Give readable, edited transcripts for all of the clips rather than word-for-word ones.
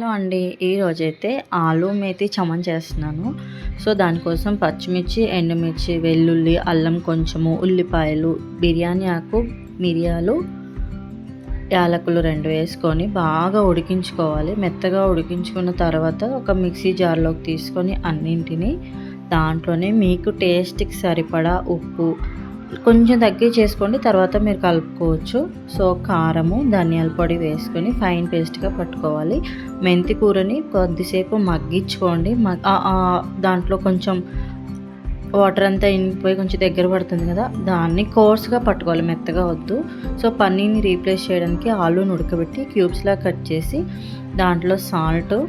Hello అండి. ఈరోజైతే ఆలు మేతి చమన్ చేస్తున్నాను. సో, దానికోసం పచ్చిమిర్చి, ఎండుమిర్చి, వెల్లుల్లి, అల్లం కొంచెము, ఉల్లిపాయలు, బిర్యానీ ఆకు, మిరియాలు, యాలకులు 2 వేసుకొని బాగా ఉడికించుకోవాలి. మెత్తగా ఉడికించుకున్న తర్వాత ఒక మిక్సీ జార్‌లోకి తీసుకొని అన్నింటిని దాంట్లోనే మీకు టేస్ట్‌కి సరిపడా ఉప్పు కొంచెం తగ్గించేసుకోండి, తర్వాత మీరు కలుపుకోవచ్చు. సో, కారము, ధనియాల పొడి వేసుకొని ఫైన్ పేస్ట్‌గా పట్టుకోవాలి. మెంతి కూరని కొద్దిసేపు మగ్గించుకోండి. దాంట్లో కొంచెం వాటర్ అంతా ఇంకిపోయి కొంచెం దగ్గర పడుతుంది కదా, దాన్ని కోర్స్‌గా పట్టుకోవాలి, మెత్తగా వద్దు. సో, పన్నీర్‌ని రీప్లేస్ చేయడానికి ఆలూని ఉడకబెట్టి క్యూబ్స్‌లా కట్ చేసి దాంట్లో సాల్టు,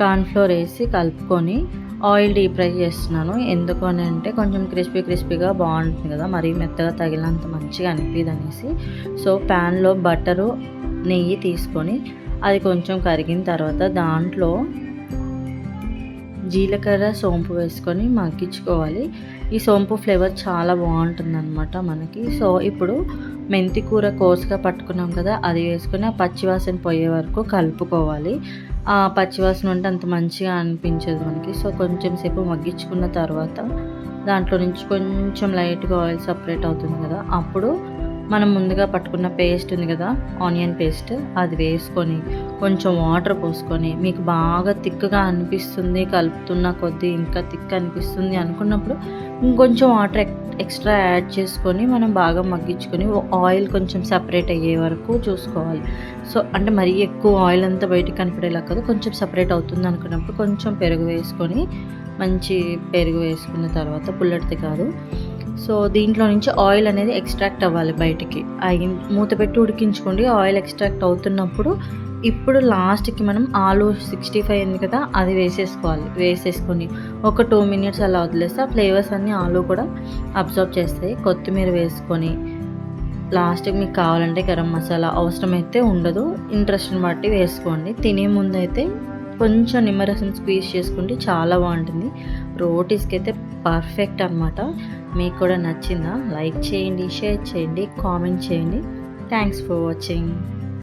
కార్న్‌ఫ్లోర్ వేసి కలుపుకొని ఆయిల్ డీప్ ఫ్రై చేస్తున్నాను. ఎందుకు అని అంటే కొంచెం క్రిస్పీగా బాగుంటుంది కదా, మరీ మెత్తగా తగిలినంత మంచిగా అనిపించదనేసి. సో, ప్యాన్లో బటరు, నెయ్యి తీసుకొని అది కొంచెం కరిగిన తర్వాత దాంట్లో జీలకర్ర, సోంపు వేసుకొని మగ్గించుకోవాలి. ఈ సోంపు ఫ్లేవర్ చాలా బాగుంటుందన్నమాట మనకి. సో, ఇప్పుడు మెంతి కూర కోసుగా పట్టుకున్నాం కదా, అది వేసుకొని ఆ పచ్చివాసన పోయే వరకు కలుపుకోవాలి. ఆ పచ్చివాసన ఉంటే అంత మంచిగా అనిపించదు మనకి. సో, కొంచెం సేపు మగ్గించుకున్న తర్వాత దాంట్లో నుంచి కొంచెం లైట్‌గా ఆయిల్ సపరేట్ అవుతుంది కదా, అప్పుడు మనం ముందుగా పట్టుకున్న పేస్ట్ ఉంది కదా, ఆనియన్ పేస్ట్, అది వేసుకొని కొంచెం వాటర్ పోసుకొని మీకు బాగా థిక్‌గా అనిపిస్తుంది, కలుపుతున్న కొద్దీ ఇంకా థిక్ అనిపిస్తుంది అనుకున్నప్పుడు ఇంకొంచెం వాటర్ ఎక్స్ట్రా యాడ్ చేసుకొని మనం బాగా మగ్గించుకొని ఆయిల్ కొంచెం సపరేట్ అయ్యే వరకు చూసుకోవాలి. సో, అంటే మరీ ఎక్కువ ఆయిల్ అంతా బయటికి కనపడేలా కాదు, కొంచెం సపరేట్ అవుతుంది అనుకున్నప్పుడు కొంచెం పెరుగు వేసుకొని, మంచి పెరుగు వేసుకున్న తర్వాత పుల్లటిది కాదు. సో, దీంట్లో నుంచి ఆయిల్ అనేది ఎక్స్ట్రాక్ట్ అవ్వాలి బయటికి. మూత పెట్టి ఉడికించుకోండి. ఆయిల్ ఎక్స్ట్రాక్ట్ అవుతున్నప్పుడు ఇప్పుడు లాస్ట్‌కి మనం ఆలు 65 ఉంది కదా, అది వేసేసుకొని ఒక 2 మినిట్స్ అలా వదిలేస్తే ఆ ఫ్లేవర్స్ అన్నీ ఆలు కూడా అబ్జర్వ్ చేస్తాయి. కొత్తిమీర వేసుకొని లాస్ట్‌కి మీకు కావాలంటే గరం మసాలా, అవసరమైతే ఉండదు, ఇంట్రెస్ట్‌ని బట్టి వేసుకోండి. తినే ముందైతే కొంచెం నిమ్మరసం స్క్వీజ్ చేసుకుంటే చాలా బాగుంటుంది. రోటీస్‌కి అయితే పర్ఫెక్ట్ అనమాట. మీకు కూడా నచ్చిందా? లైక్ చేయండి, షేర్ చేయండి, కామెంట్ చేయండి. Thanks for watching.